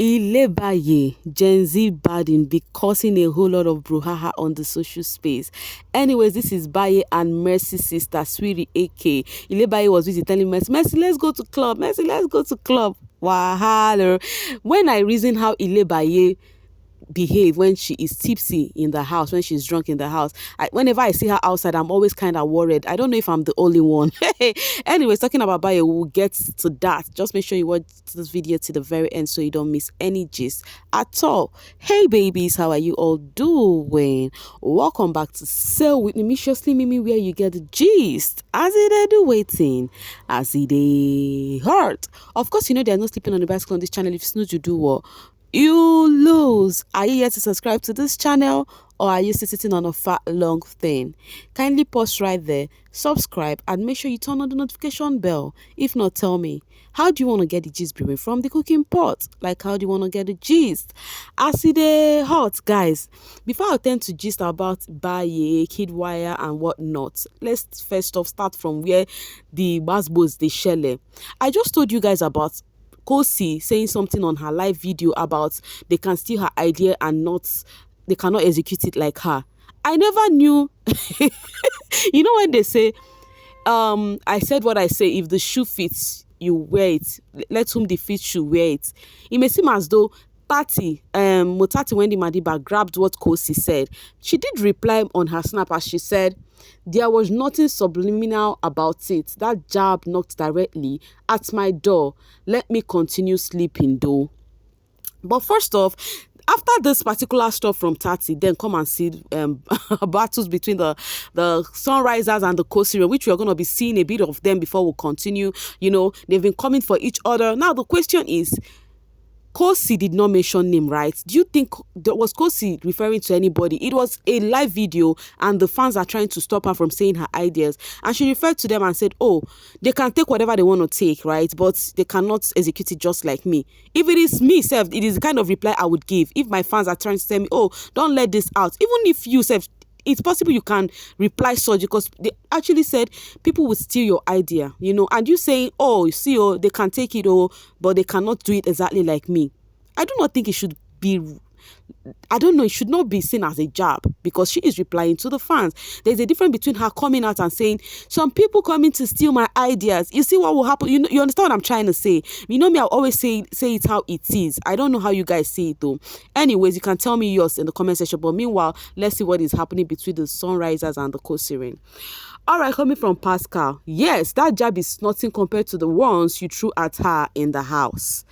Ilebaye, Gen Z badding be causing a whole lot of brouhaha on the social space. Anyways, this is Baye and Mercy's sister, Sweetie AK. Ilebaye was busy telling Mercy, Mercy, let's go to club. Mercy, let's go to club. Wahala. When I reason how Ilebaye behave when she is tipsy in the house, when she's drunk in the house, whenever I see her outside, I'm always kind of worried. I don't know if I'm the only one. Anyways, talking about Baye, we'll get to that. Just make sure you watch this video to the very end so you don't miss any gist at all. Hey babies, how are you all doing? Welcome back to Sail with Mimiciously Mimi, where you get the gist as it do waiting, as it dey hurt. Of course, you know there's no sleeping on the bicycle on this channel. If you snooze, you do what? You lose. Are you yet to subscribe to this channel, or are you still sitting on a fat long thing? Kindly pause right there, subscribe, and make sure you turn on the notification bell. If not, tell me, how do you want to get the gist brewing from the cooking pot? Like, how do you want to get the gist? As it is hot, guys. Before I tend to gist about Baye, Kiddwaya, and whatnot, let's first off start from where the Basbos they shell. I just told you guys about Khosi saying something on her live video about they can steal her idea and they cannot execute it like her. I never knew. You know when they say, I said what I say, if the shoe fits, you wear it. Let whom the fit should wear it. It may seem as though Motati Wendy Madiba grabbed what Khosi said. She did reply on her snap as she said, there was nothing subliminal about it. That jab knocked directly at my door. Let me continue sleeping though. But first off, after this particular stuff from Tsatsii, then come and see battles between the Sunrisers and the Khosi, which we're going to be seeing a bit of them before we continue. You know, they've been coming for each other. Now, the question is, Khosi did not mention name, right? Do you think was Khosi referring to anybody? It was a live video and the fans are trying to stop her from saying her ideas. And she referred to them and said, oh, they can take whatever they want to take, right? But they cannot execute it just like me. If it is me, self, it is the kind of reply I would give. If my fans are trying to tell me, oh, don't let this out. Even if you, self, it's possible you can reply such, because they actually said people will steal your idea, you know, and you saying, oh, you see, oh, they can take it, oh, but they cannot do it exactly like me. I do not think it should be, I don't know, it should not be seen as a jab, because she is replying to the fans. There's a difference between her coming out and saying, some people coming to steal my ideas. You see what will happen? You know, you understand what I'm trying to say? You know me, I always say it how it is. I don't know how you guys see it though. Anyways, you can tell me yours in the comment section. But meanwhile, let's see what is happening between the Sunrisers and the Khosi. All right, coming from Pascal. Yes, that jab is nothing compared to the ones you threw at her in the house.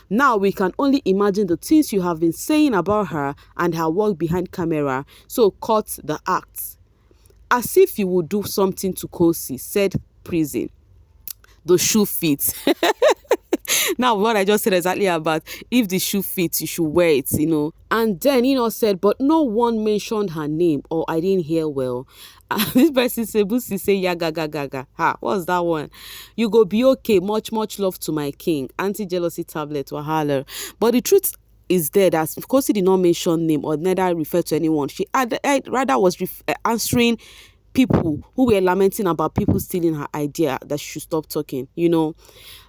Now we can only imagine the things you have been saying about her and her work behind camera. So cut the act. As if you would do something to Khosi, said Prison. The shoe fits. Now, what I just said exactly about if the shoe fits, you should wear it, you know. And then, you know, said, but no one mentioned her name, or I didn't hear well. This person said, Busi say, yaga, gaga, gaga. Ha, what's that one? You go be okay. Much, much love to my king. Anti-jealousy tablet, wahala. But the truth is there that, of course, he did not mention name or neither refer to anyone. She rather was answering people who were lamenting about people stealing her idea that she should stop talking, you know.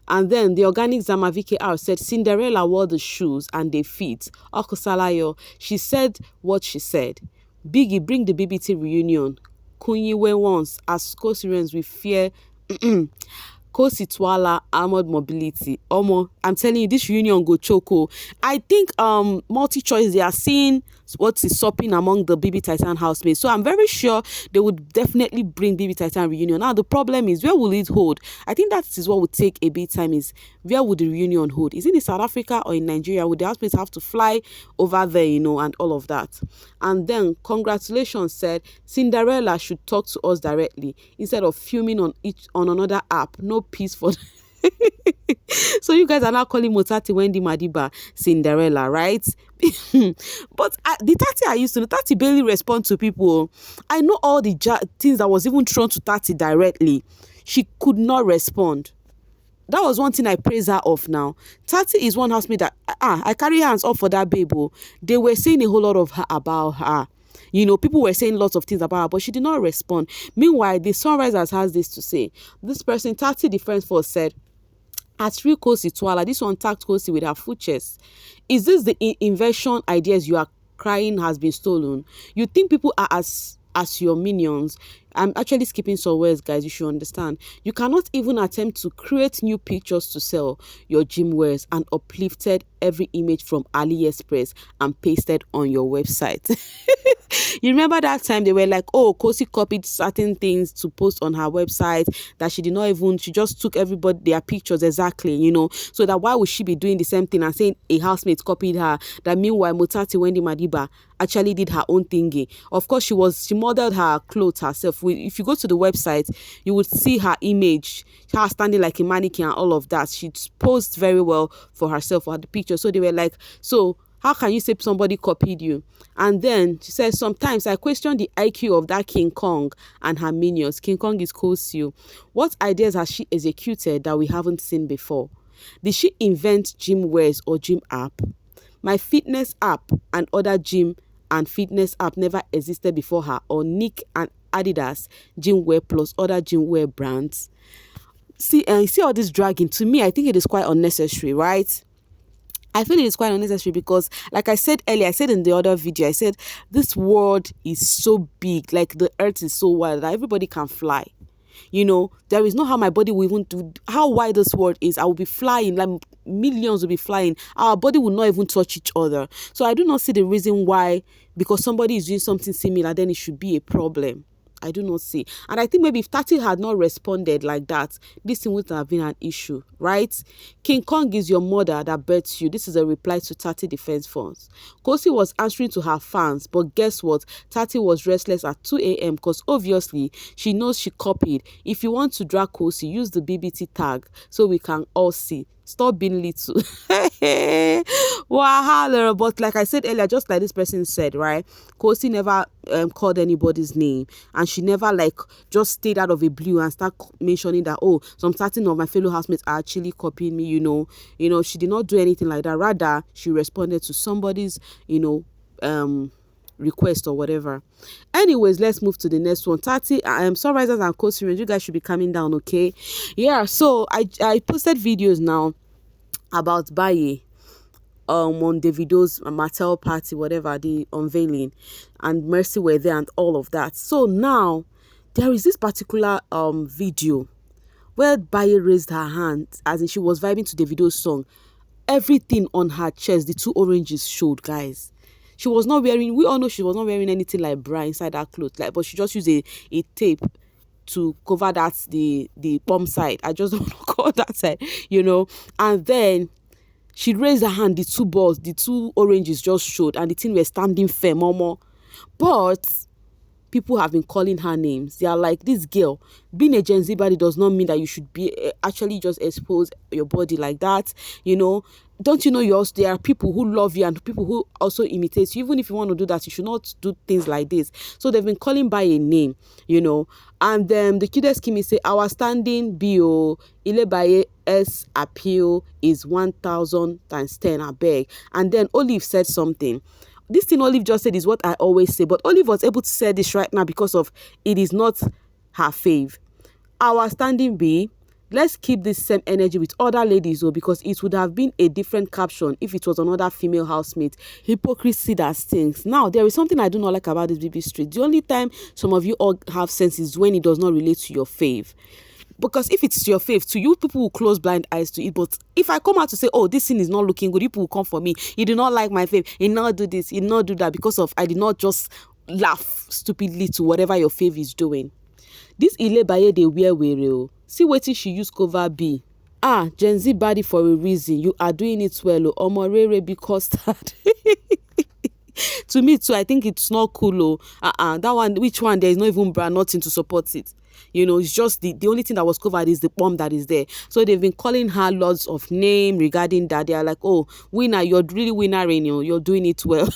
And then the organic Zama VKR said Cinderella wore the shoes and they fit. Okusalayo, she said what she said. Biggie, bring the BBT reunion. Kunyiwe once, as Khosians we fear Khosi Twala armored mobility. Omo, I'm telling you, this reunion go choco. I think multi-choice, they are seeing what is sopping among the BB Titan housemates. So I'm very sure they would definitely bring BB Titan reunion. Now the problem is, where will it hold? I think that is what would take a bit time, is where would the reunion hold? Is it in South Africa or in Nigeria? Would the housemates have to fly over there, you know, and all of that? And then congratulations said Cinderella should talk to us directly instead of fuming on another app. No peace for So you guys are now calling Motati Wendy Madiba Cinderella, right? But the Tati I used to know, Tati barely respond to people. I know all the things that was even thrown to Tati directly. She could not respond. That was one thing I praise her of now. Tati is one housemate that, I carry hands up for that baby. They were saying a whole lot of her about her. You know, people were saying lots of things about her, but she did not respond. Meanwhile, the Sunrisers has this to say. This person, Tati the Friends Force, said, At real Khosi Twala, this one tagged Khosi with her full chest. Is this the invention ideas you are crying has been stolen? You think people are as your minions? I'm actually skipping some words, guys. You should understand. You cannot even attempt to create new pictures to sell your gym wears and uplifted every image from AliExpress and pasted on your website. You remember that time they were like, oh, Khosi copied certain things to post on her website that she did not even, she just took everybody their pictures exactly, so that why would she be doing the same thing and saying a housemate copied her? That meanwhile, Mutati Wendy Madiba actually did her own thingy. Of course, she modeled her clothes herself. If you go to the website, you would see her image, her standing like a mannequin and all of that. She posed very well for herself for the picture. So they were like, so how can you say somebody copied you? And then she says, sometimes I question the IQ of that King Kong and her minions. King Kong is Khosi. What ideas has she executed that we haven't seen before? Did she invent gym wears or gym app? My fitness app and other gym and fitness app never existed before her, or Nick and Adidas gym wear plus other gym wear brands. See all this dragging. To me, I think it is quite unnecessary, right? I feel it is quite unnecessary because, like I said earlier, I said in the other video, I said this world is so big, like the earth is so wide that everybody can fly. There is no how my body will even do, how wide this world is. I will be flying, like millions will be flying. Our body will not even touch each other. So I do not see the reason why, because somebody is doing something similar, then it should be a problem. I do not see. And I think maybe if Tsatsii had not responded like that, this thing wouldn't have been an issue, right? King Kong is your mother that births you. This is a reply to Tsatsii defense funds. Khosi was answering to her fans, but guess what? Tsatsii was restless at 2 a.m. because obviously she knows she copied. If you want to drag Khosi, use the BBT tag so we can all see. Stop being little. Wahala. But like I said earlier, just like this person said, right? Khosi never called anybody's name, and she never just stayed out of a blue and start mentioning that, oh, some certain of my fellow housemates are actually copying me. She did not do anything like that. Rather, she responded to somebody's request or whatever. Anyways, let's move to the next one. Tsatsii, Sunrisers and Khosi, you guys should be coming down, okay? Yeah, so I posted videos now about Baye on Davido's Mattel party, whatever, the unveiling, and Mercy were there and all of that. So now there is this particular video where Baye raised her hand as in she was vibing to Davido's song. Everything on her chest, the two oranges showed, guys. She was not wearing, we all know she was not wearing anything like bra inside her clothes, but she just used a tape to cover the bum side. I just don't want to call that side, And then she raised her hand, the two balls, the two oranges just showed, and the thing were standing firm, more. But people have been calling her names. They are like, this girl, being a Gen Z body does not mean that you should be actually just expose your body like that, Don't you know there are people who love you and people who also imitate you. Even if you want to do that, you should not do things like this. So they've been calling by a name, And the cutest Kimi say, our standing BO, Ilebaye's appeal is 1,000 times 10, I beg. And then Olive said something. This thing Olive just said is what I always say, but Olive was able to say this right now because of it is not her fave. Our standing B, let's keep this same energy with other ladies though, because it would have been a different caption if it was another female housemate. Hypocrisy that stinks. Now, there is something I do not like about this BB Street. The only time some of you all have sense is when it does not relate to your fave. Because if it's your fave, to you, people will close blind eyes to it. But if I come out to say, oh, this thing is not looking good, people will come for me. You do not like my fave. You did not do this. You did not do that because of I did not just laugh stupidly to whatever your fave is doing. This Ilebaye they wear real. See wetin she use cover B. Gen Z body for a reason. You are doing it well. Omorere be custard. To me too, I think it's not cool. That one, which one? There is not even brand, nothing to support it. It's just the only thing that was covered is the bomb that is there. So they've been calling her lots of name regarding that. They are like, oh, winner, you're really winnering, you're doing it well.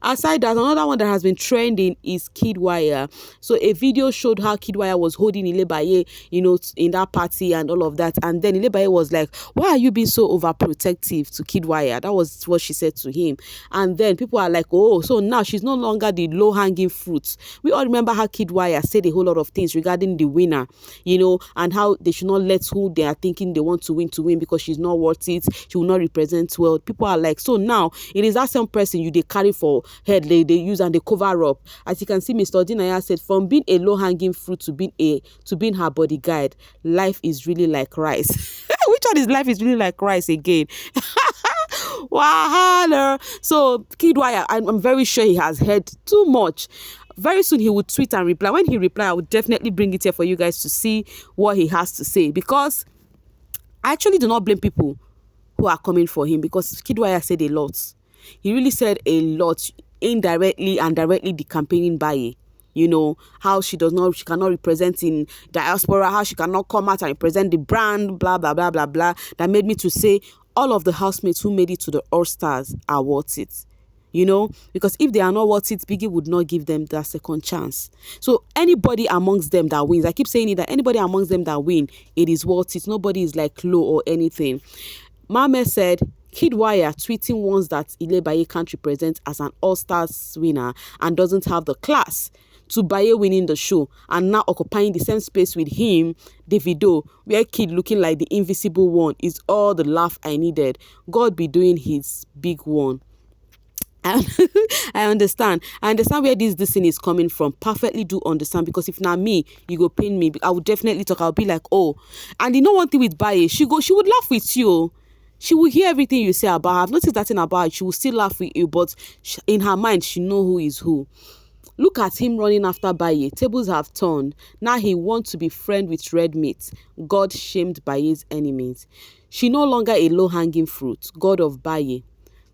Aside that, another one that has been trending is Kiddwaya. So a video showed how Kiddwaya was holding Ilebaye, in that party and all of that. And then Ilebaye was like, why are you being so overprotective to Kiddwaya? That was what she said to him. And then people are like, oh, so now she's no longer the low-hanging fruit. We all remember how Kiddwaya said a whole lot of things regarding the winner, and how they should not let who they are thinking they want to win because she's not worth it. She will not represent well. People are like, so now it is that same person they carry for head, they use and they cover up. As you can see, Mr. Dinaya said, from being a low-hanging fruit to being her bodyguard, life is really like rice. Which one is life is really like rice again? Wahala. So Kiddwaya, I'm very sure he has heard too much. Very soon he would tweet and reply. When he reply, I would definitely bring it here for you guys to see what he has to say, because I actually do not blame people who are coming for him, because Kiddwaya said a lot. He really said a lot, indirectly and directly decampaigning Baye. How she cannot represent in diaspora, how she cannot come out and represent the brand, blah, blah, blah, blah, blah. That made me to say all of the housemates who made it to the All-Stars are worth it. Because if they are not worth it, Biggie would not give them that second chance. So anybody amongst them that wins, I keep saying it, that anybody amongst them that win, it is worth it. Nobody is like low or anything. Mame said, Kiddwaya tweeting once that Ilebaye can't represent as an All-Stars winner and doesn't have the class, to Baye winning the show and now occupying the same space with him, Davido, where Kid looking like the invisible one is all the laugh I needed. God be doing his big one. I understand where this thing is coming from. Perfectly do understand, because if not me, you go pain me. I would definitely talk. I'll be like, oh, and one thing with Baye, she would laugh with you. She will hear everything you say about her. I've noticed that thing about her. She will still laugh with you, but in her mind, she know who is who. Look at him running after Baye. Tables have turned. Now he wants to be friend with red meat. God shamed Baye's enemies. She no longer a low-hanging fruit. God of Baye.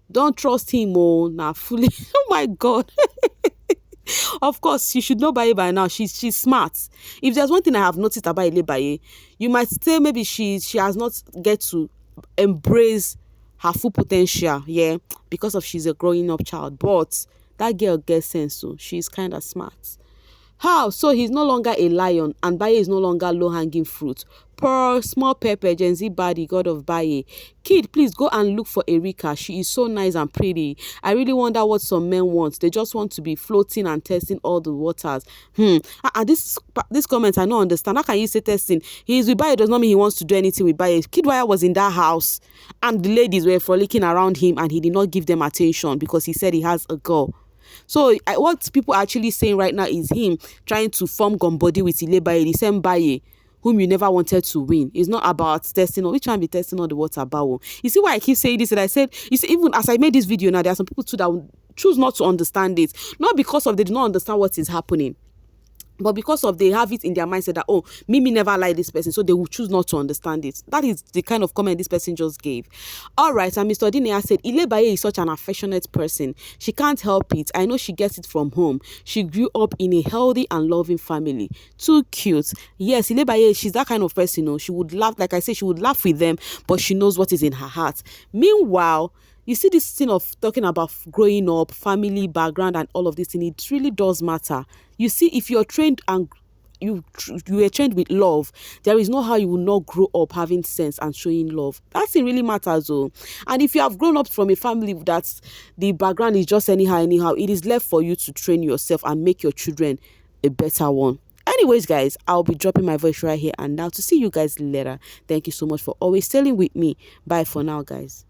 Don't trust him, oh, nah, fully. Oh my God. Of course, you should know Baye by now. She's smart. If there's one thing I have noticed about Ilebaye, you might say maybe she has not get to embrace her full potential, because of she's a growing up child. But that girl gets sense, so she's kind of smart. How? So he's no longer a lion and Baye is no longer low-hanging fruit. Poor small pepper, Gen Z body, God of Baye. Kid, please go and look for Erika. She is so nice and pretty. I really wonder what some men want. They just want to be floating and testing all the waters. This comment I don't understand. How can you say testing? He is with Baye does not mean he wants to do anything with Baye. Kiddwaya was in that house and the ladies were frolicking around him and he did not give them attention because he said he has a girl. So what people are actually saying right now is him trying to form gumbody with Ilebaye, the same Baye whom you never wanted to win. It's not about testing or which one be testing all the water about. You see why I keep saying this? And I said, you see, even as I made this video now, there are some people too that would choose not to understand it. Not because of they do not understand what is happening, but because of they have it in their mindset that, oh, Mimi never like this person, so they will choose not to understand it. That is the kind of comment this person just gave. All right, and Mr. Dinea said, Ilebaye is such an affectionate person. She can't help it. I know she gets it from home. She grew up in a healthy and loving family. Too cute. Yes, Ilebaye, she's that kind of person, She would laugh, like I said, she would laugh with them, but she knows what is in her heart. Meanwhile, you see this thing of talking about growing up, family, background, and all of this thing, it really does matter. You see, if you're trained and you are trained with love, there is no how you will not grow up having sense and showing love. That thing really matters, though. And if you have grown up from a family that the background is just anyhow, it is left for you to train yourself and make your children a better one. Anyways, guys, I'll be dropping my voice right here and now to see you guys later. Thank you so much for always staying with me. Bye for now, guys.